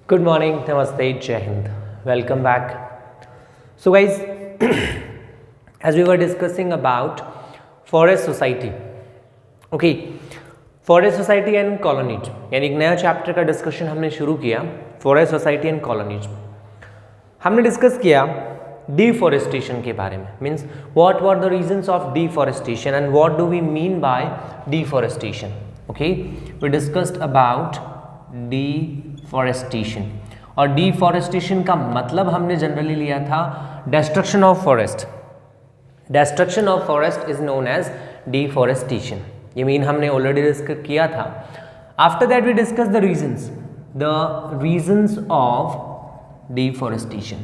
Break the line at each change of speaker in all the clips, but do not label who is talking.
Good morning, Namaste, Jai Hind. Welcome back. So guys, as we were discussing about forest society, okay, forest society and colonies, यानी एक नया chapter का discussion हमने शुरू किया forest society and colonies. हमने discuss किया deforestation के बारे में, means what were the reasons of deforestation and what do we mean by deforestation. Okay, we discussed about deforestation, और डिफॉरेस्टेशन का मतलब हमने जनरली लिया था destruction of forest. Destruction of forest is known as deforestation, ये mean हमने already discuss किया था। After that we discuss the reasons of deforestation.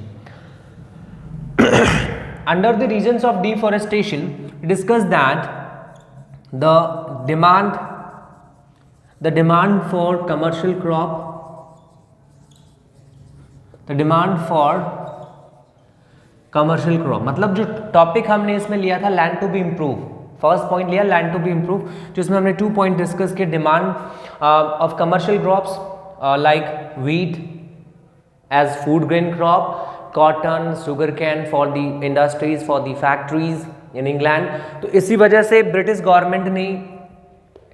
Under the reasons of deforestation discuss that the demand for commercial crop, the demand for commercial crop, मतलब जो topic हमने इसमें लिया था land to be improve, first point लिया land to be improve, जिसमें हमने 2 point discuss किए। Demand of commercial crops like wheat as food grain crop, cotton, sugar cane for the industries, for the factories in England. तो इसी वजह से British government ने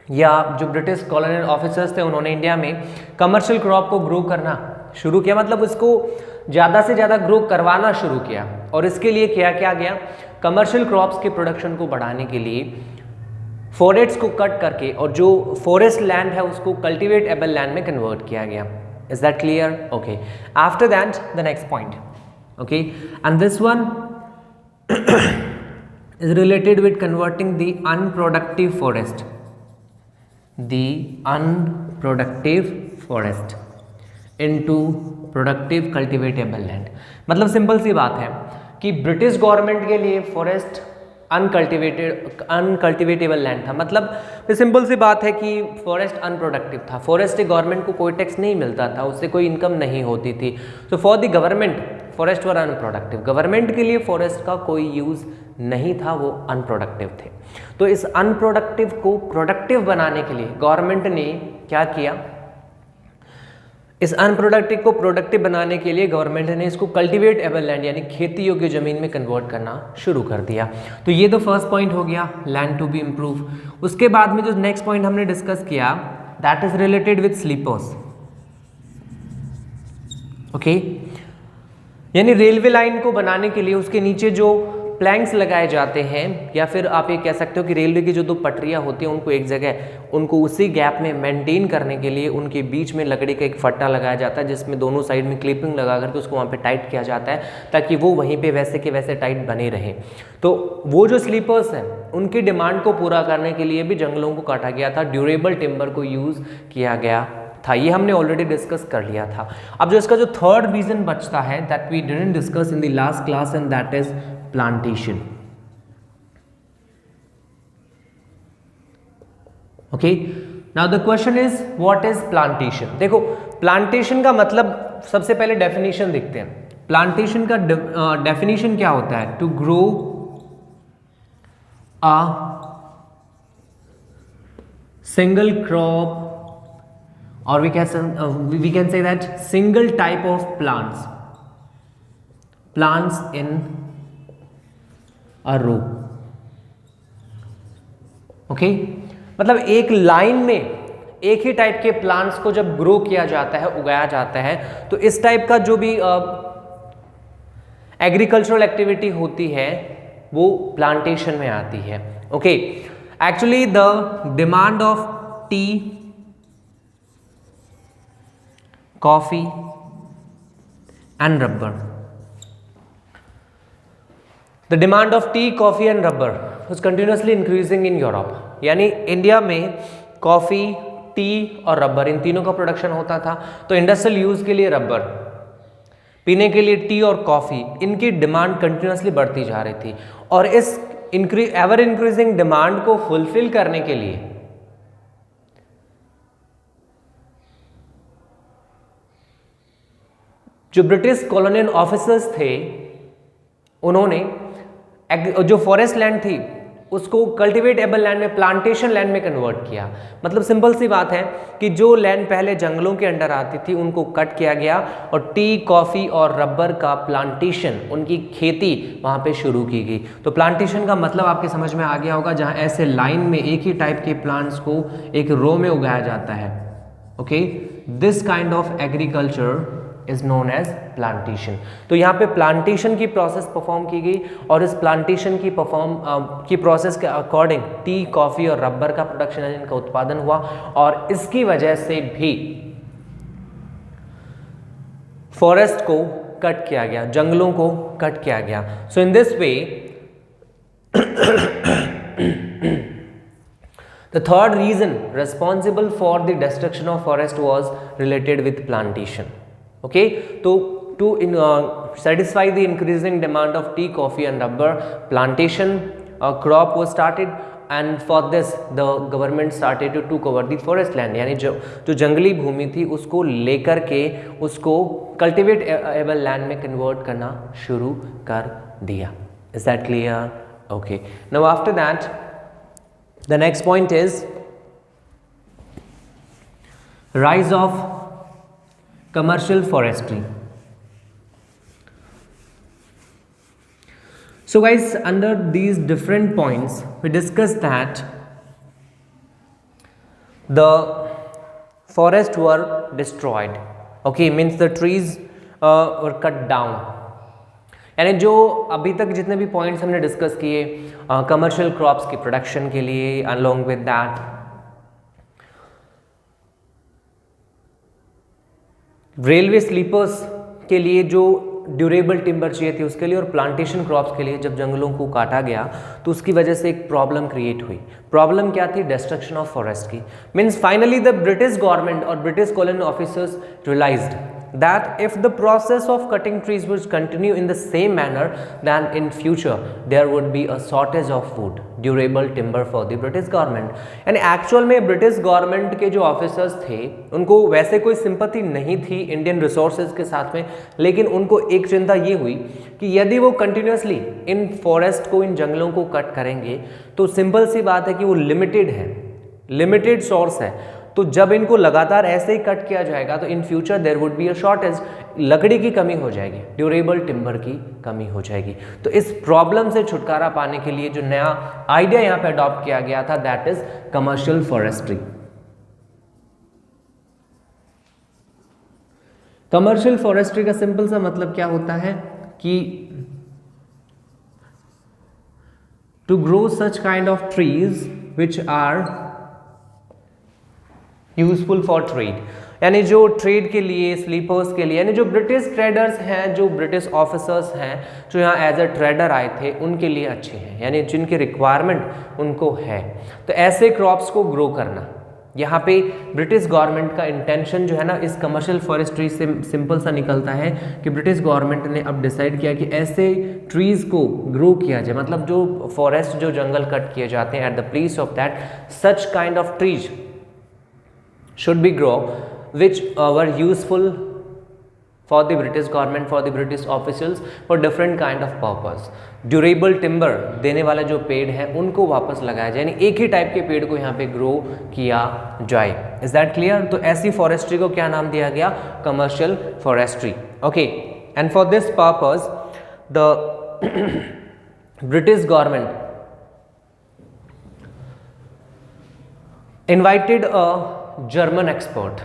या जो ब्रिटिश कॉलोनियल ऑफिसर्स थे उन्होंने इंडिया में कमर्शियल क्रॉप को ग्रो करना शुरू किया, मतलब उसको ज़्यादा से ज़्यादा ग्रो करवाना शुरू किया। और इसके लिए क्या किया गया, कमर्शियल क्रॉप्स के प्रोडक्शन को बढ़ाने के लिए फॉरेस्ट को कट करके और जो फॉरेस्ट लैंड है उसको कल्टीवेटेबल लैंड में कन्वर्ट किया गया। Is that clear? Okay, after that the next point, okay, and this one is related with converting the unproductive forest into productive cultivatable land। मतलब सिंपल सी बात है कि ब्रिटिश गवर्नमेंट के लिए फॉरेस्ट अनकल्टिवेटेबल लैंड था। मतलब सिंपल सी बात है कि फॉरेस्ट अनप्रोडक्टिव था, फॉरेस्ट से गवर्नमेंट को कोई टैक्स नहीं मिलता था, उससे कोई इनकम नहीं होती थी। तो for the government forest were unproductive, government के लिए फॉरेस्ट का कोई यूज़ नहीं था, वो अनप्रोडक्टिव थे। तो इस अनप्रोडक्टिव को प्रोडक्टिव बनाने के लिए गवर्नमेंट ने क्या किया, इस अनप्रोडक्टिव को प्रोडक्टिव बनाने के लिए गवर्नमेंट ने इसको कल्टीवेटेबल लैंड यानी खेती योग्य जमीन में कन्वर्ट करना शुरू कर दिया। तो ये तो फर्स्ट पॉइंट हो गया लैंड टू बी इम्प्रूव। उसके बाद में जो नेक्स्ट पॉइंट हमने डिस्कस किया that is related with sleepers. Okay, यानी रेलवे लाइन को बनाने के लिए उसके नीचे जो प्लैंक्स लगाए जाते हैं, या फिर आप ये कह सकते हो कि रेलवे की जो 2 पटरियां होती हैं उनको एक जगह, उनको उसी गैप में मेंटेन करने के लिए उनके बीच में लकड़ी का एक फट्टा लगाया जाता है, जिसमें दोनों साइड में क्लिपिंग लगा करके उसको वहाँ पे टाइट किया जाता है ताकि वो वहीं पे वैसे के वैसे टाइट बने रहें। तो वो जो स्लीपर्स हैं उनकी डिमांड को पूरा करने के लिए भी जंगलों को काटा गया था, ड्यूरेबल टिम्बर को यूज़ किया गया था। ये हमने ऑलरेडी डिस्कस कर लिया था। अब जो इसका जो थर्ड रीजन बचता है that we didn't discuss in the last class and that is plantation. Okay, now the question is what is plantation. देखो, प्लांटेशन का मतलब सबसे पहले डेफिनेशन देखते हैं। प्लांटेशन का डेफिनेशन क्या होता है, to grow a single crop or we can say that single type of plants in a row। Okay, मतलब एक लाइन में एक ही टाइप के प्लांट्स को जब ग्रो किया जाता है, उगाया जाता है, तो इस टाइप का जो भी एग्रीकल्चरल एक्टिविटी होती है वो प्लांटेशन में आती है। Okay, actually the demand of T, coffee and rubber, the demand of T, coffee and rubber was continuously increasing in Europe. यानी इंडिया में कॉफी, टी और रबर इन तीनों का प्रोडक्शन होता था। तो इंडस्ट्रियल यूज के लिए रबर, पीने के लिए टी और कॉफी, इनकी डिमांड कंटिन्यूसली बढ़ती जा रही थी। और इस एवर इंक्रीजिंग डिमांड को फुलफिल करने के लिए जो ब्रिटिश कॉलोनियल ऑफिसर्स थे उन्होंने जो फॉरेस्ट लैंड थी उसको कल्टिवेटेबल लैंड में, प्लांटेशन लैंड में कन्वर्ट किया। मतलब सिंपल सी बात है कि जो लैंड पहले जंगलों के अंडर आती थी उनको कट किया गया और टी, कॉफ़ी और रबर का प्लांटेशन, उनकी खेती वहाँ पे शुरू की गई। तो प्लांटेशन का मतलब आपके समझ में आ गया होगा, जहाँ ऐसे लाइन में एक ही टाइप के प्लांट्स को एक रो में उगाया जाता है। Okay, this kind of agriculture is known as plantation. तो यहाँ पे प्लांटेशन की प्रोसेस परफॉर्म की गई और इस प्लांटेशन की प्रोसेस के अकॉर्डिंग टी, कॉफ़ी और रबर का प्रोडक्शन, इनका उत्पादन हुआ और इसकी वजह से भी फॉरेस्ट को कट किया गया, जंगलों को कट किया गया। So in this way the third reason responsible for the destruction of forest was related with plantation. Okay, so to satisfy the increasing demand of tea, coffee and rubber, plantation crop was started, and for this the government started to cover the forest land. यानी जो जंगली भूमि थी उसको लेकर के उसको cultivatable land में convert करना शुरू कर दिया. Is that clear? Okay. Now after that, the next point is rise of commercial forestry. So guys, under these different points we discussed that the forests were destroyed. Okay, means the trees were cut down. यानी जो अभी तक जितने भी points हमने discuss किए commercial crops की production के लिए, along with that railway sleepers के लिए जो ड्यूरेबल टिम्बर चाहिए थी उसके लिए, और प्लांटेशन क्रॉप्स के लिए जब जंगलों को काटा गया तो उसकी वजह से एक प्रॉब्लम क्रिएट हुई। प्रॉब्लम क्या थी? डिस्ट्रक्शन ऑफ फॉरेस्ट की। Means finally the British government और British colony officers realised that if the process of cutting trees would continue in the same manner, then in future there would be a shortage of wood, durable timber for the British government. यानी actual में British government के जो officers थे उनको वैसे कोई sympathy नहीं थी इंडियन रिसोर्सेज के साथ में, लेकिन उनको एक चिंता ये हुई कि यदि वो कंटिन्यूसली इन फॉरेस्ट को, इन जंगलों को कट करेंगे तो सिंपल सी बात है कि वो लिमिटेड है, लिमिटेड सोर्स है। तो जब इनको लगातार ऐसे ही कट किया जाएगा तो in future there would be a shortage, लकड़ी की कमी हो जाएगी, ड्यूरेबल टिम्बर की कमी हो जाएगी। तो इस प्रॉब्लम से छुटकारा पाने के लिए जो नया आइडिया यहाँ पे अडॉप्ट किया गया था that is commercial forestry. Commercial forestry का सिंपल सा मतलब क्या होता है कि to grow such kind of trees which are useful for trade, यानी जो ट्रेड के लिए, स्लीपर्स के लिए, यानी जो ब्रिटिश ट्रेडर्स हैं, जो ब्रिटिश ऑफिसर्स हैं जो यहाँ एज अ ट्रेडर आए थे उनके लिए अच्छे हैं, यानी जिनकी रिक्वायरमेंट उनको है। तो ऐसे क्रॉप्स को ग्रो करना, यहाँ पे ब्रिटिश गवर्नमेंट का इंटेंशन जो है ना इस कमर्शियल फॉरेस्ट्री से सिंपल सा निकलता है कि ब्रिटिश गवर्नमेंट ने अब डिसाइड किया कि ऐसे ट्रीज को ग्रो किया जाए, मतलब जो फॉरेस्ट, जो जंगल कट किए जाते हैं at the place of that such kind of trees should be grow which were useful for the British government, for the British officials, for different kind of purpose. Durable timber देने वाले जो पेड़ हैं उनको वापस लगाया जाए, यानी एक ही टाइप के पेड़ को यहाँ पे ग्रो किया जाए। Is that clear? तो ऐसी फॉरेस्ट्री को क्या नाम दिया गया? Commercial forestry. Okay, and for this purpose the British government invited a German expert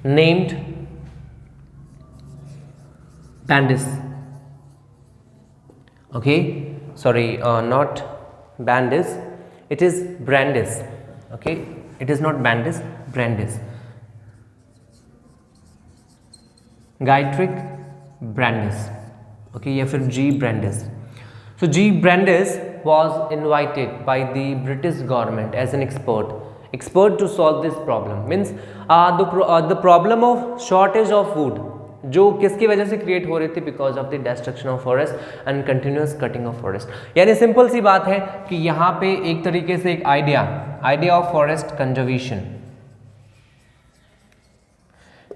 named Bandis. Okay, sorry, not Bandis, it is Brandis. Okay, it is not Bandis, Brandis. Guytrick Brandis. Okay, या फिर G. Brandis. So G. Brandis was invited by the British government as an expert to solve this problem. Means the problem of shortage of food जो किसकी वजह से create हो रही थी? Because of the destruction of forest and continuous cutting of forest. यानी simple सी बात है कि यहाँ पे एक तरीके से एक idea of forest conservation,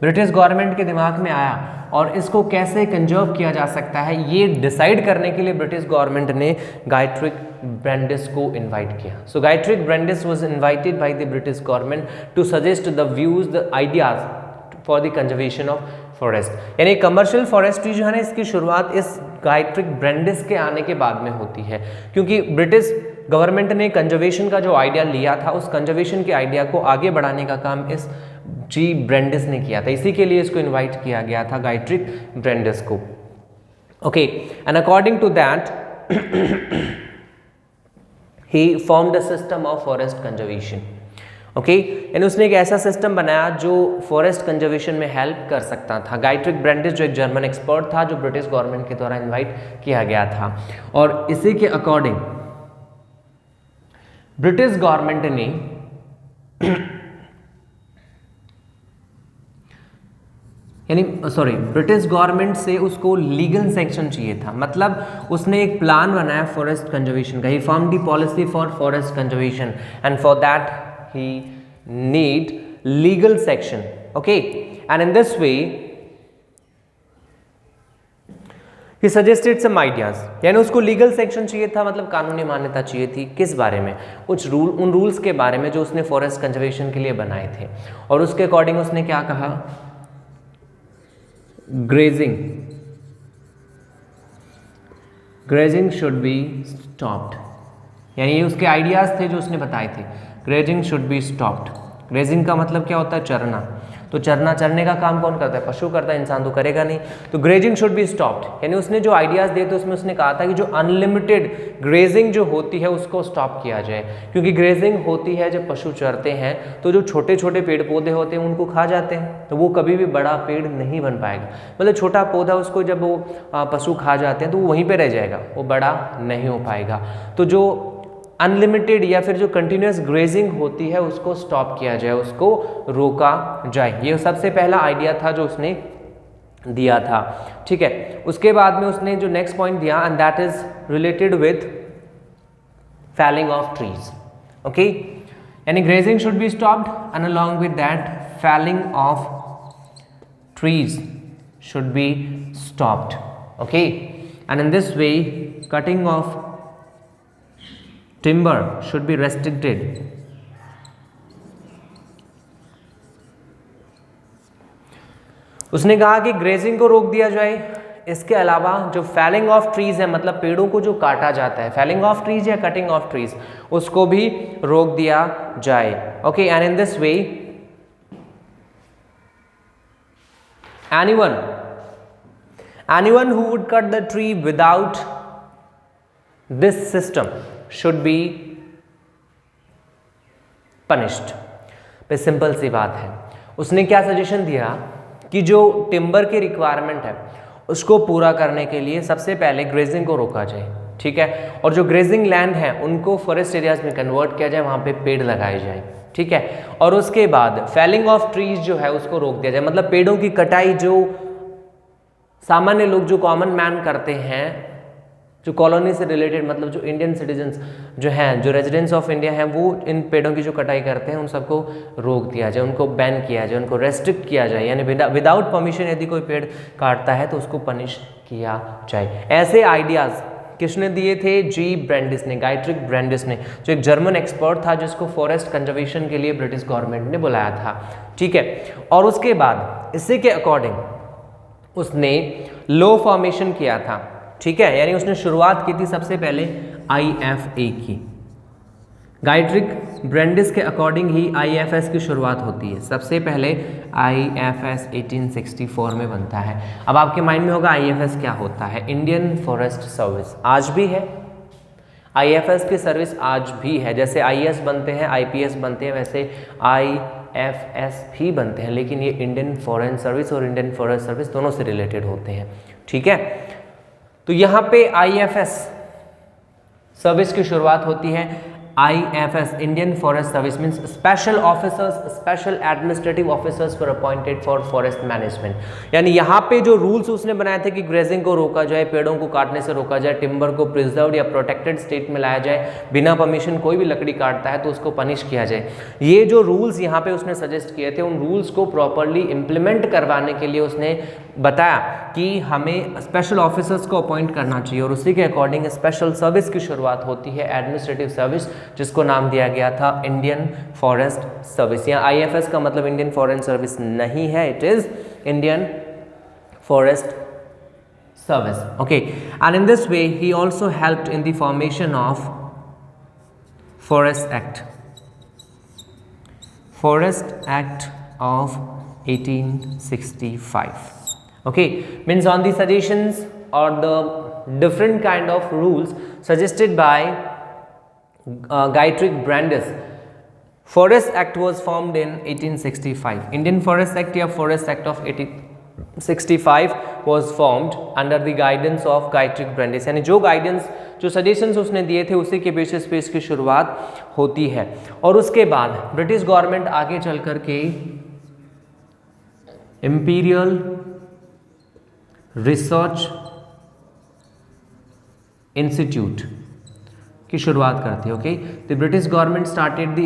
British government के दिमाग में आया और इसको कैसे कंजर्व किया जा सकता है ये डिसाइड करने के लिए ब्रिटिश गवर्नमेंट ने गायट्रिक ब्रांडिस को इनवाइट किया. So Dietrich Brandis was invited by the British government to suggest the views, the ideas for the conservation of forest. यानी कमर्शियल फॉरेस्ट्री जो है ना, इसकी शुरुआत इस गायट्रिक ब्रांडिस के आने के बाद में होती है, क्योंकि ब्रिटिश गवर्नमेंट ने कंजर्वेशन का जो आइडिया लिया था, उस कंजर्वेशन के आइडिया को आगे बढ़ाने का काम इस जी ब्रांडिस ने किया था. इसी के लिए इसको इनवाइट किया गया था, गायट्रिक ब्रांडिस को. Okay, and according to that he formed a system of forest conservation. Okay, यानी उसने एक ऐसा सिस्टम बनाया जो फॉरेस्ट कंजर्वेशन में हेल्प कर सकता था. गायट्रिक ब्रांडिस जो एक जर्मन एक्सपर्ट था, जो ब्रिटिश गवर्नमेंट के द्वारा इनवाइट किया गया था, और इसी के अकॉर्डिंग ब्रिटिश गवर्नमेंट ने ब्रिटिश गवर्नमेंट से उसको लीगल सेक्शन चाहिए था. मतलब उसने एक प्लान बनाया फॉरेस्ट कंजर्वेशन का. He form the policy for forest conservation and for that he need legal section. Okay, and in this way he suggested some ideas. यानी उसको लीगल सेक्शन चाहिए था, मतलब कानूनी मान्यता चाहिए थी. किस बारे में? उन रूल्स के बारे में जो उसने फॉरेस्ट कंजर्वेशन के लिए बनाए थे. और उसके अकॉर्डिंग उसने क्या कहा? Grazing should be stopped. यानी ये उसके आइडियाज थे जो उसने बताए थे. Grazing should be stopped. Grazing का मतलब क्या होता है? चरना. तो चरने का काम कौन करता है? पशु करता है, इंसान तो करेगा नहीं. तो ग्रेजिंग शुड बी स्टॉप्ड, यानी उसने जो आइडियाज दिए थे उसमें उसने कहा था कि जो अनलिमिटेड ग्रेजिंग जो होती है उसको स्टॉप किया जाए. क्योंकि ग्रेजिंग होती है जब पशु चरते हैं तो जो छोटे छोटे पेड़ पौधे होते हैं उनको खा जाते हैं, तो वो कभी भी बड़ा पेड़ नहीं बन पाएगा. मतलब छोटा पौधा उसको जब वो पशु खा जाते हैं तो वो वहीं पर रह जाएगा, वो बड़ा नहीं हो पाएगा. तो जो अनलिमिटेड या फिर जो कंटिन्यूस ग्रेजिंग होती है उसको स्टॉप किया जाए, उसको रोका जाए. ये सबसे पहला आइडिया था जो उसने दिया था. ठीक है, उसके बाद में उसने जो नेक्स्ट पॉइंट दिया, and that is related with felling of trees. Okay, यानी grazing should be stopped and along with that felling of trees should be stopped. Okay, and in this way cutting of timber should be restricted. उसने कहा कि grazing को रोक दिया जाए. इसके अलावा जो फैलिंग ऑफ ट्रीज है, मतलब पेड़ों को जो काटा जाता है, फैलिंग ऑफ ट्रीज या कटिंग ऑफ ट्रीज, उसको भी रोक दिया जाए. Okay, and in this way anyone who would cut the tree without this system should be punished. पे सिंपल सी बात है. उसने क्या सजेशन दिया कि जो टिम्बर की रिक्वायरमेंट है उसको पूरा करने के लिए सबसे पहले ग्रेजिंग को रोका जाए. ठीक है, और जो ग्रेजिंग लैंड है उनको फॉरेस्ट एरियाज में कन्वर्ट किया जाए, वहाँ पे पेड़ लगाए जाए. ठीक है, और उसके बाद फैलिंग ऑफ ट्रीज जो है उसको रोक दिया जाए. मतलब पेड़ों की कटाई जो सामान्य लोग, जो कॉमन मैन करते हैं, जो कॉलोनी से रिलेटेड, मतलब जो इंडियन सिटीजन्स जो हैं, जो रेजिडेंट्स ऑफ इंडिया हैं, वो इन पेड़ों की जो कटाई करते हैं उन सबको रोक दिया जाए, उनको बैन किया जाए, उनको रेस्ट्रिक्ट किया जाए. यानी विदाउट परमिशन यदि कोई पेड़ काटता है तो उसको पनिश किया जाए. ऐसे आइडियाज़ किसने दिए थे? जी ब्रांडिस ने, गायट्रिक ब्रांडिस ने, जो एक जर्मन एक्सपर्ट था जिसको फॉरेस्ट कंजर्वेशन के लिए ब्रिटिश गवर्नमेंट ने बुलाया था. ठीक है, और उसके बाद इसी के अकॉर्डिंग उसने लॉ फॉर्मेशन किया था. ठीक है, यानी उसने शुरुआत की थी सबसे पहले IFA की. गायट्रिक ब्रांडिस के अकॉर्डिंग ही IFS की शुरुआत होती है. सबसे पहले IFS 1864 में बनता है. अब आपके माइंड में होगा IFS क्या होता है? Indian forest service. आज भी है IFS की सर्विस, आज भी है. जैसे IAS बनते हैं, IPS बनते हैं, वैसे IFS भी बनते हैं, लेकिन ये इंडियन फॉरेन सर्विस और इंडियन फॉरेस्ट सर्विस दोनों से रिलेटेड होते हैं. ठीक है, तो यहाँ पे IFS सर्विस की शुरुआत होती है. IFS, Indian Forest Service means special officers, special administrative officers were appointed for forest management. यानी यहाँ पे जो रूल्स उसने बनाए थे कि ग्रेजिंग को रोका जाए, पेड़ों को काटने से रोका जाए, टिम्बर को प्रिजर्व्ड या प्रोटेक्टेड स्टेट में लाया जाए, बिना परमिशन कोई भी लकड़ी काटता है तो उसको पनिश किया जाए, ये जो रूल्स यहाँ पे उसने सजेस्ट किए थे, उन रूल्स को प्रॉपरली इम्प्लीमेंट करवाने के लिए उसने बताया कि हमें स्पेशल ऑफिसर्स को अपॉइंट करना चाहिए और उसी के अकॉर्डिंग स्पेशल सर्विस की शुरुआत होती है, एडमिनिस्ट्रेटिव सर्विस, जिसको नाम दिया गया था इंडियन फॉरेस्ट सर्विस। यहाँ IFS का मतलब इंडियन फॉरेन सर्विस नहीं है, it is Indian forest service. Okay, and in this way he also helped in the formation of forest act, forest act of 1865. Okay, means on the suggestions or the different kind of rules suggested by Gayatri Brandes, Forest Act was formed in 1865. Indian Forest Act या Forest Act of 1865 was formed under the guidance of Gayatri Brandes. यानी जो guidance, जो suggestions उसने दिए थे उसी के basis पे इसकी शुरुआत होती है। और उसके बाद ब्रिटिश गवर्नमेंट आगे चल कर के इंपीरियल रिसर्च इंस्टीट्यूट की शुरुआत करती है। Okay, the British government started the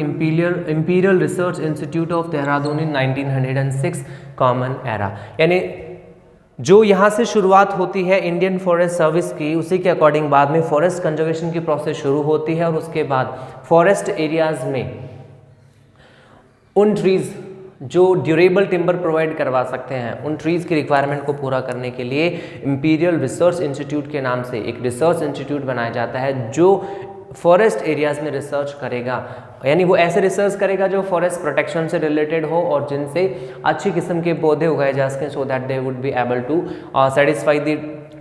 imperial research institute of Dehradun in 1906 common era. यानी जो यहाँ से शुरुआत होती है इंडियन फॉरेस्ट सर्विस की, उसी के अकॉर्डिंग बाद में फॉरेस्ट कंजर्वेशन की प्रोसेस शुरू होती है और उसके बाद फॉरेस्ट एरियाज में उन ट्रीज जो ड्यूरेबल टिम्बर प्रोवाइड करवा सकते हैं, उन ट्रीज़ की रिक्वायरमेंट को पूरा करने के लिए इंपीरियल रिसर्च इंस्टीट्यूट के नाम से एक रिसर्च इंस्टीट्यूट बनाया जाता है जो फॉरेस्ट एरियाज़ में रिसर्च करेगा। यानी वो ऐसे रिसर्च करेगा जो फॉरेस्ट प्रोटेक्शन से रिलेटेड हो और जिनसे अच्छी किस्म के पौधे उगाए जा सकें, so that they would be able to satisfy the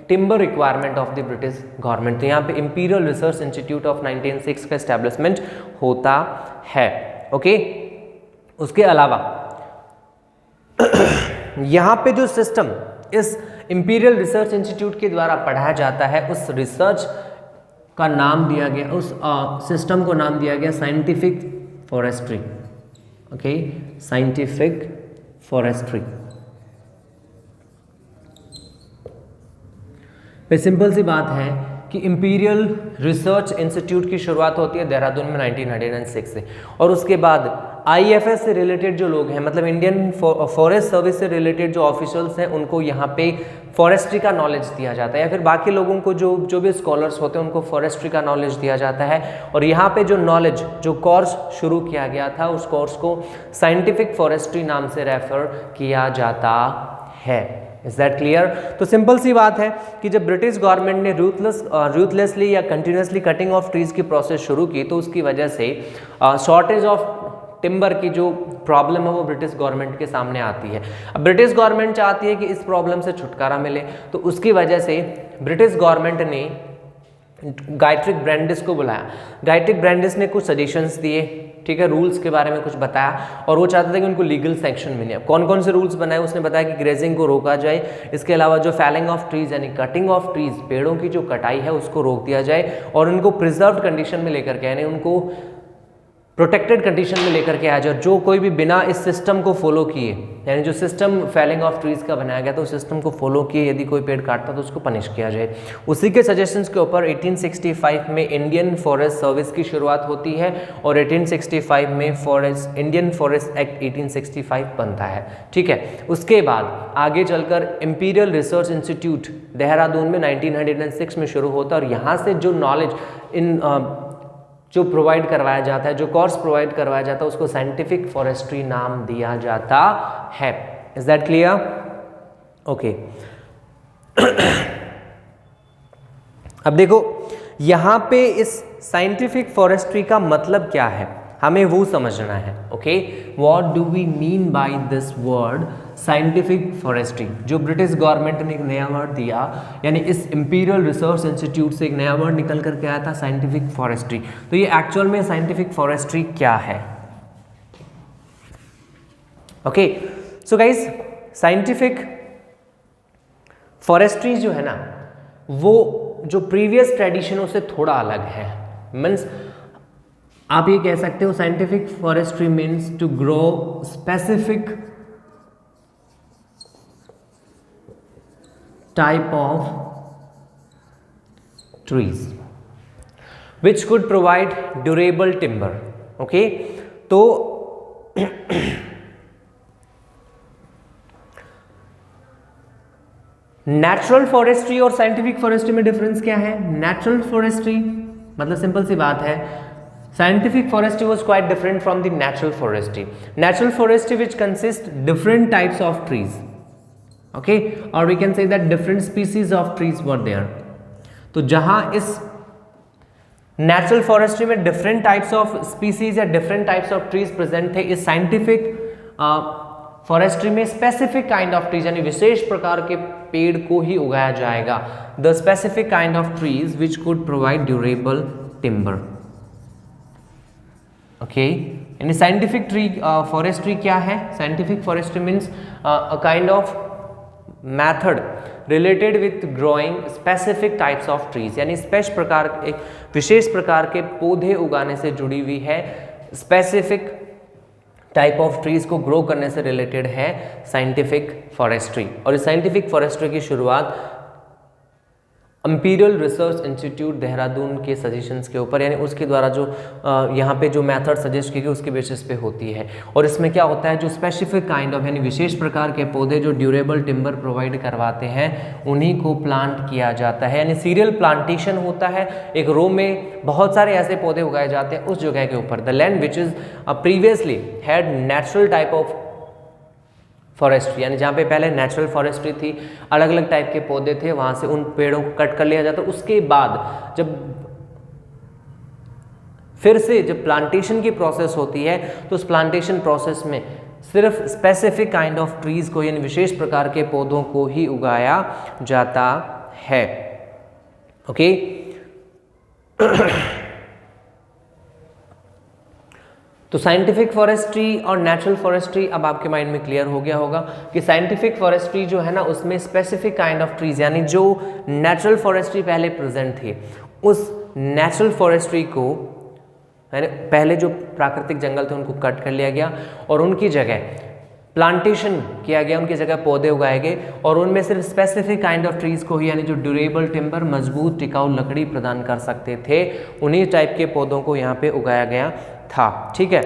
timber requirement of the British government. तो यहाँ पे इंपीरियल रिसर्च इंस्टीट्यूट ऑफ 1906 का एस्टेब्लिशमेंट होता है। ओके, उसके अलावा यहाँ पे जो सिस्टम इस इंपीरियल रिसर्च इंस्टीट्यूट के द्वारा पढ़ाया जाता है, उस रिसर्च का नाम दिया गया, उस सिस्टम को नाम दिया गया scientific forestry. Okay, scientific forestry. पे सिंपल सी बात है कि इंपीरियल रिसर्च इंस्टीट्यूट की शुरुआत होती है देहरादून में 1906 से, और उसके बाद IFS से रिलेटेड जो लोग हैं, मतलब इंडियन फॉरेस्ट सर्विस से रिलेटेड जो ऑफिशियल्स हैं, उनको यहाँ पे फॉरेस्ट्री का नॉलेज दिया जाता है, या फिर बाकी लोगों को जो भी स्कॉलर्स होते हैं उनको फॉरेस्ट्री का नॉलेज दिया जाता है। और यहाँ पे जो नॉलेज, जो कोर्स शुरू किया गया था, उस कोर्स को साइंटिफिक फॉरेस्ट्री नाम से रेफर किया जाता है। Is that clear? तो सिंपल सी बात है कि जब ब्रिटिश गवर्नमेंट ने रूथलेसली या कंटिन्यूसली कटिंग ऑफ ट्रीज की प्रोसेस शुरू की, तो उसकी वजह से शॉर्टेज ऑफ टिम्बर की जो प्रॉब्लम है वो ब्रिटिश गवर्नमेंट के सामने आती है। अब ब्रिटिश गवर्नमेंट चाहती है कि इस प्रॉब्लम से छुटकारा मिले, तो उसकी वजह से ब्रिटिश गवर्नमेंट ने गायट्री ब्रांडिस को बुलाया। गायट्री ब्रांडिस ने कुछ सजेशंस दिए, ठीक है, रूल्स के बारे में कुछ बताया, और वो चाहते थे कि उनको लीगल सेक्शन मिले। कौन कौन से रूल्स बनाए उसने बताया कि ग्रेजिंग को रोका जाए, इसके अलावा जो फैलिंग ऑफ ट्रीज यानी कटिंग ऑफ ट्रीज, पेड़ों की जो कटाई है उसको रोक दिया जाए, और उनको प्रिजर्व्ड कंडीशन में लेकर के, यानी उनको प्रोटेक्टेड कंडीशन में लेकर के आ जाए। जो कोई भी बिना इस सिस्टम को फॉलो किए, यानी जो सिस्टम फैलिंग ऑफ ट्रीज का बनाया गया था, उस सिस्टम को फॉलो किए यदि कोई पेड़ काटता तो उसको पनिश किया जाए। उसी के सजेशंस के ऊपर 1865 में इंडियन फॉरेस्ट सर्विस की शुरुआत होती है, और 1865 में इंडियन फॉरेस्ट एक्ट 1865 बनता है। ठीक है, उसके बाद आगे चलकर इंपीरियल रिसर्च इंस्टीट्यूट देहरादून में 1906 में शुरू होता है, और यहाँ से जो नॉलेज जो प्रोवाइड करवाया जाता है, जो कोर्स प्रोवाइड करवाया जाता है, उसको साइंटिफिक फॉरेस्ट्री नाम दिया जाता है। Is that clear? ओके। अब देखो यहाँ पे इस साइंटिफिक फॉरेस्ट्री का मतलब क्या है, हमें वो समझना है। Okay, what do we mean by this word scientific forestry? जो ब्रिटिश गवर्नमेंट ने एक नया वर्ड दिया, यानी इस इंपीरियल रिसर्च इंस्टीट्यूट से एक नया वर्ड निकल करके आया था, साइंटिफिक फॉरेस्ट्री। तो ये एक्चुअल में साइंटिफिक फॉरेस्ट्री क्या है? Okay, so guys, scientific forestry जो है ना, वो जो प्रीवियस ट्रेडिशनों से थोड़ा अलग है। मीन्स आप ये कह सकते हो scientific forestry means to grow specific type of trees which could provide durable timber. Okay, तो नेचुरल फॉरेस्ट्री और साइंटिफिक फॉरेस्ट्री में डिफरेंस क्या है? नेचुरल फॉरेस्ट्री मतलब सिंपल सी बात है, scientific forestry was quite different from the natural forestry. Natural forestry which consist different types of trees, okay, और we can say that different species of trees were there. तो जहां इस natural forestry में different types of species या different types of trees present थे, इस scientific forestry में specific kind of trees यानी विशेष प्रकार के पेड़ को ही उगाया जाएगा। The specific kind of trees which could provide durable timber. Okay, यानी साइंटिफिक ट्री फॉरेस्ट्री क्या है? Scientific forestry means a kind of method related with growing specific types of trees, यानी एक विशेष प्रकार के पौधे उगाने से जुड़ी हुई है, स्पेसिफिक टाइप ऑफ ट्रीज को ग्रो करने से रिलेटेड है साइंटिफिक फॉरेस्ट्री। और इस साइंटिफिक फॉरेस्ट्री की शुरुआत इंपीरियल रिसर्च इंस्टीट्यूट देहरादून के सजेशंस के ऊपर, यानी उसके द्वारा जो यहाँ पे जो मेथड सजेस्ट की गई उसके बेसिस पे होती है। और इसमें क्या होता है, जो स्पेसिफिक काइंड ऑफ यानी विशेष प्रकार के पौधे जो ड्यूरेबल टिम्बर प्रोवाइड करवाते हैं उन्हीं को प्लांट किया जाता है, यानी सीरियल प्लांटेशन होता है। एक रो में बहुत सारे ऐसे पौधे उगाए जाते हैं उस जगह के ऊपर। The land which is previously had natural type of forestry, यानी जहाँ पे पहले नेचुरल फॉरेस्ट्री थी, अलग अलग टाइप के पौधे थे, वहाँ से उन पेड़ों को कट कर लिया जाता है। उसके बाद जब फिर से जब प्लांटेशन की प्रोसेस होती है तो उस प्लांटेशन प्रोसेस में सिर्फ स्पेसिफिक काइंड ऑफ ट्रीज को यानी विशेष प्रकार के पौधों को ही उगाया जाता है। ओके, तो साइंटिफिक फॉरेस्ट्री और नेचुरल फॉरेस्ट्री अब आपके माइंड में क्लियर हो गया होगा कि साइंटिफिक फॉरेस्ट्री जो है ना उसमें स्पेसिफिक काइंड ऑफ ट्रीज यानी जो नेचुरल फॉरेस्ट्री पहले प्रेजेंट थी उस नेचुरल फॉरेस्ट्री को पहले जो प्राकृतिक जंगल थे उनको कट कर लिया गया और उनकी जगह प्लांटेशन किया गया, उनकी जगह पौधे उगाए गए और उनमें सिर्फ स्पेसिफिक काइंड ऑफ ट्रीज को ही यानी जो ड्यूरेबल टिम्बर मजबूत टिकाऊ लकड़ी प्रदान कर सकते थे उन्हीं टाइप के पौधों को यहाँ पे उगाया गया था। ठीक है,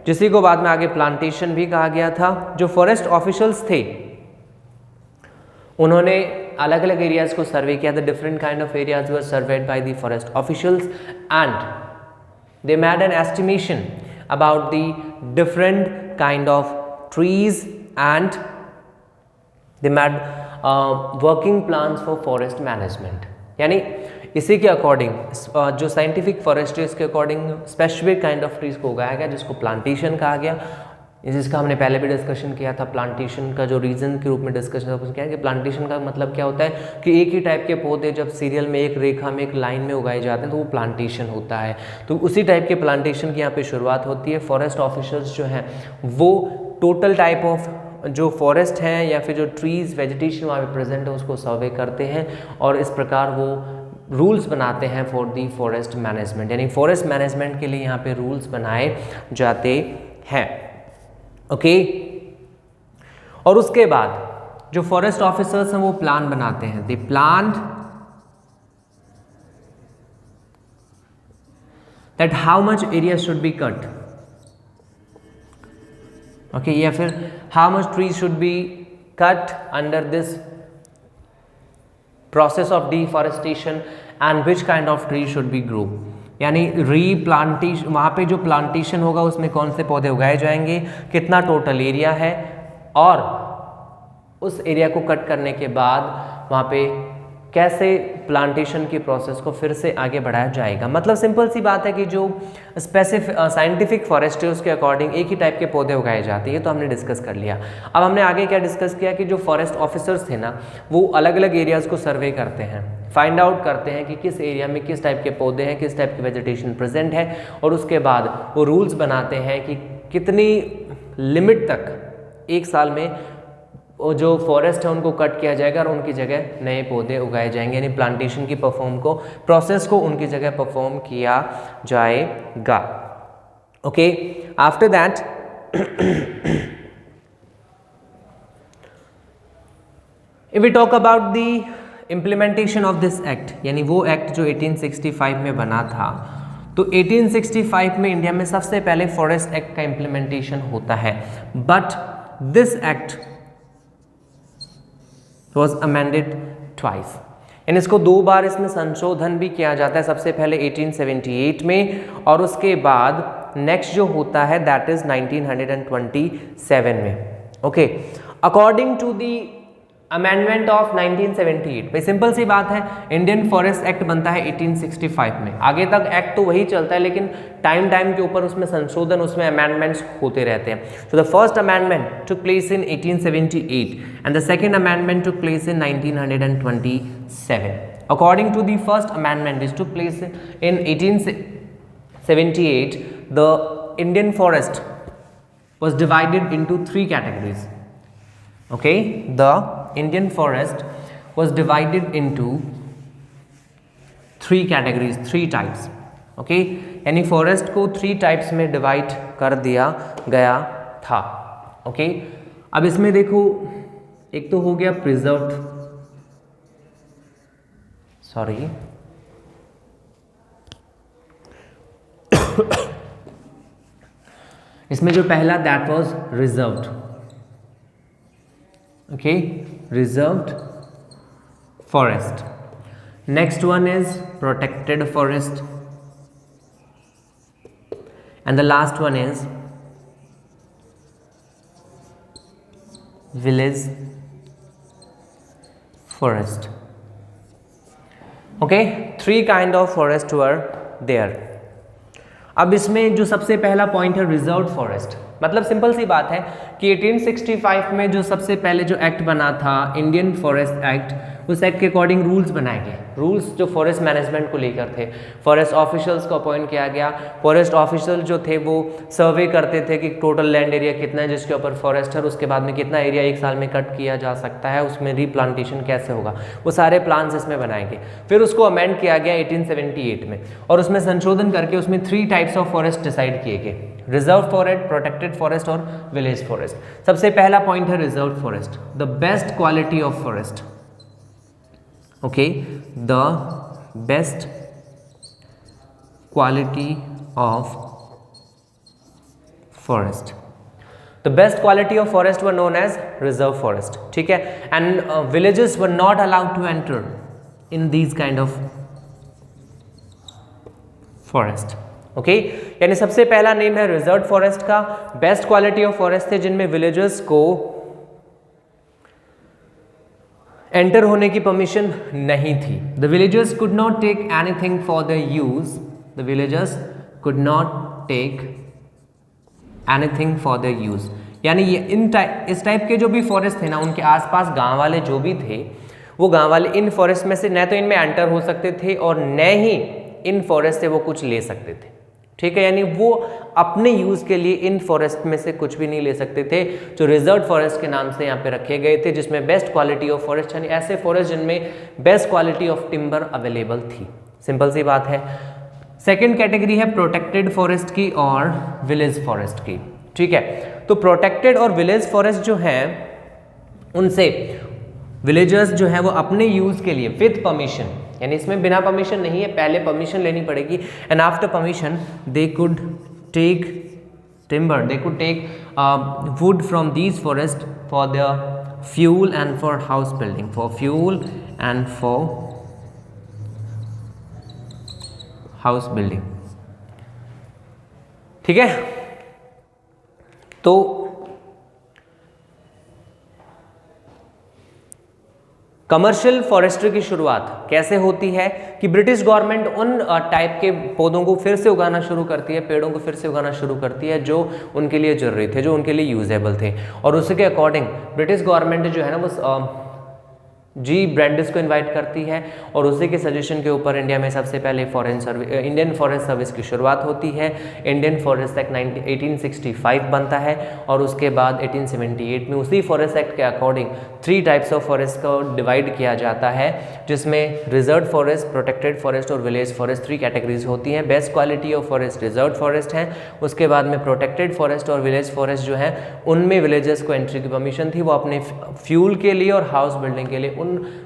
जिसी को बाद में आगे प्लांटेशन भी कहा गया था। जो फॉरेस्ट ऑफिशियल्स थे उन्होंने अलग अलग एरियाज को सर्वे किया था। Different kind of areas were served by the forest officials and they made an estimation about the different kind of trees and they made working plans for forest management। यानी इसी के अकॉर्डिंग जो scientific forestry इसके according specific kind of trees को उगाया गया जिसको plantation कहा गया, जिसका हमने पहले भी डिस्कशन किया था। प्लांटेशन का जो रीजन के रूप में डिस्कशन किया है कि प्लांटेशन का मतलब क्या होता है कि एक ही टाइप के पौधे जब सीरियल में एक रेखा में एक लाइन में उगाए जाते हैं तो वो प्लांटेशन होता है। तो उसी टाइप के प्लांटेशन की यहाँ पे शुरुआत होती है। फॉरेस्ट ऑफिसर्स जो हैं वो टोटल टाइप ऑफ जो फॉरेस्ट हैं या फिर जो ट्रीज वेजिटेशन वहाँ पे प्रेजेंट है उसको सर्वे करते हैं और इस प्रकार वो रूल्स बनाते हैं फॉर दी फॉरेस्ट मैनेजमेंट, यानी फॉरेस्ट मैनेजमेंट के लिए यहाँ पे रूल्स बनाए जाते हैं। ओके, और उसके बाद जो फॉरेस्ट ऑफिसर्स हैं वो प्लान बनाते हैं। दे plan that how much area should be cut, okay, या फिर how much trees should B cut under this process of deforestation and which kind of tree should be grow, यानी replantation वहाँ पे जो प्लांटेशन होगा उसमें कौन से पौधे उगाए जाएंगे, कितना टोटल एरिया है और उस एरिया को कट करने के बाद वहाँ पे कैसे प्लांटेशन की प्रोसेस को फिर से आगे बढ़ाया जाएगा। मतलब सिंपल सी बात है कि जो स्पेसिफिक साइंटिफिक फॉरेस्ट्री उसके अकॉर्डिंग एक ही टाइप के पौधे उगाए जाते हैं, ये तो हमने डिस्कस कर लिया। अब हमने आगे क्या डिस्कस किया कि जो फॉरेस्ट ऑफिसर्स थे ना वो अलग अलग एरियाज़ को सर्वे करते हैं, फाइंड आउट करते हैं कि किस एरिया में किस टाइप के पौधे हैं, किस टाइप की वेजिटेशन प्रेजेंट है और उसके बाद वो रूल्स बनाते हैं कि कितनी लिमिट तक एक साल में वो जो फॉरेस्ट है उनको कट किया जाएगा और उनकी जगह नए पौधे उगाए जाएंगे, यानी प्लांटेशन की प्रोसेस को उनकी जगह परफॉर्म किया जाएगा। Okay, after that if we talk about the implementation of this act, यानी वो एक्ट जो 1865 में बना था, तो 1865 में इंडिया में सबसे पहले फॉरेस्ट एक्ट का इम्प्लीमेंटेशन होता है, but this act was amended twice, यानी इसको 2 बार इसमें संशोधन भी किया जाता है, सबसे पहले 1878 में और उसके बाद नेक्स्ट जो होता है दैट इज 1927 में। Okay, according to the amendment of 1978, भाई सिंपल सी बात है, इंडियन फॉरेस्ट एक्ट बनता है 1865 में, आगे तक एक्ट तो वही चलता है लेकिन टाइम के ऊपर उसमें संशोधन, उसमें अमेंडमेंट्स होते रहते हैं। So the first amendment took place in 1878 and the second amendment took place in 1927। According to the first amendment which took place in 1878, the Indian forest was divided into 3 categories. Okay, the Indian forest was divided into 3 categories, 3 types. Okay, यानी forest को 3 types में divide कर दिया गया था। Okay, अब इसमें देखो, एक तो हो गया प्रिजर्व्ड, सॉरी इसमें जो पहला that was reserved, okay, reserved forest. Next one is protected forest and the last one is village forest. Okay, 3 kind of forest were there. अब इसमें जो सबसे पहला पॉइंट है रिजर्व्ड फॉरेस्ट, मतलब सिंपल सी बात है कि 1865 में जो सबसे पहले जो एक्ट बना था इंडियन फॉरेस्ट एक्ट, उस एक्ट के अकॉर्डिंग रूल्स बनाए गए, रूल्स जो फॉरेस्ट मैनेजमेंट को लेकर थे। फॉरेस्ट ऑफिशियल्स को अपॉइंट किया गया, फॉरेस्ट ऑफिशियल जो थे वो सर्वे करते थे कि टोटल लैंड एरिया कितना है जिसके ऊपर फॉरेस्ट है, उसके बाद में कितना एरिया 1 साल में कट किया जा सकता है, उसमें रीप्लांटेशन कैसे होगा, वो सारे प्लान्स इसमें बनाए गए। फिर उसको अमेंड किया गया 1878 में और उसमें संशोधन करके उसमें 3 टाइप्स ऑफ फॉरेस्ट डिसाइड किए गए, रिजर्व फॉरेस्ट, प्रोटेक्टेड फॉरेस्ट और विलेज फॉरेस्ट। सबसे पहला पॉइंट है reserve forest, the best quality of forest. Okay, the best quality of forest, the best quality of forest were known as reserve forest, ठीक है। And villages were not allowed to enter in these kind of forest. Okay, यानी सबसे पहला name है reserve forest का, best quality of forest थे जिनमें villages को एंटर होने की परमिशन नहीं थी। The villagers could not take anything for the use, the villagers could not take anything for the use, यानी ये इस टाइप के जो भी फॉरेस्ट थे ना, उनके आसपास गांव वाले जो भी थे, वो गांव वाले इन फॉरेस्ट में से न तो इनमें एंटर हो सकते थे और न ही इन फॉरेस्ट से वो कुछ ले सकते थे, ठीक है। यानी वो अपने यूज के लिए इन फॉरेस्ट में से कुछ भी नहीं ले सकते थे, जो रिजर्व फॉरेस्ट के नाम से यहाँ पे रखे गए थे, जिसमें बेस्ट क्वालिटी ऑफ फॉरेस्ट, यानी ऐसे फॉरेस्ट जिनमें best quality of timber available थी। सिंपल सी बात है। सेकेंड कैटेगरी है प्रोटेक्टेड फॉरेस्ट की और विलेज फॉरेस्ट की, ठीक है। तो प्रोटेक्टेड और विलेज फॉरेस्ट जो है, उनसे विलेजर्स जो है वो अपने यूज के लिए विद परमिशन, यानी इसमें बिना परमिशन नहीं है, पहले परमिशन लेनी पड़ेगी, and after permission they could take timber, they could take wood from these forest for the fuel and for house building, for fuel and for house building, ठीक है। तो कमर्शियल फॉरेस्ट्री की शुरुआत कैसे होती है कि ब्रिटिश गवर्नमेंट उन टाइप के पौधों को फिर से उगाना शुरू करती है, पेड़ों को फिर से उगाना शुरू करती है जो उनके लिए जरूरी थे, जो उनके लिए यूजेबल थे, और उसके अकॉर्डिंग ब्रिटिश गवर्नमेंट जो है ना वो जी ब्रांडिस को इनवाइट करती है और उसी के सजेशन के ऊपर इंडिया में सबसे पहले इंडियन फॉरेस्ट सर्विस की शुरुआत होती है। इंडियन फॉरेस्ट एक्ट 1865 बनता है और उसके बाद 1878 में उसी फॉरेस्ट एक्ट के अकॉर्डिंग 3 टाइप्स ऑफ फॉरेस्ट को डिवाइड किया जाता है, जिसमें रिजर्व फॉरेस्ट, प्रोटेक्टेड फॉरेस्ट और विलेज फॉरेस्ट 3 कैटेगरीज होती हैं। Best quality of forest reserve forest हैं, उसके बाद में प्रोटेक्टेड फॉरेस्ट और विलेज फॉरेस्ट जो है उनमें विलेजेस को एंट्री की परमिशन थी, वो अपने फ्यूल के लिए और हाउस बिल्डिंग के लिए उन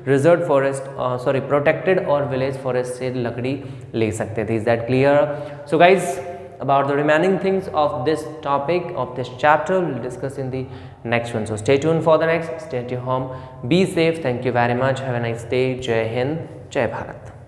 रिजर्व फॉरेस्ट प्रोटेक्टेड और विलेज फॉरेस्ट से लकड़ी ले सकते थे। Is that clear? So guys, about the remaining things of this topic of this chapter we'll discuss in the next one, so stay tuned for the next. Stay at your home, be safe, thank you very much, have a nice day. Jai Hind, Jai Bharat.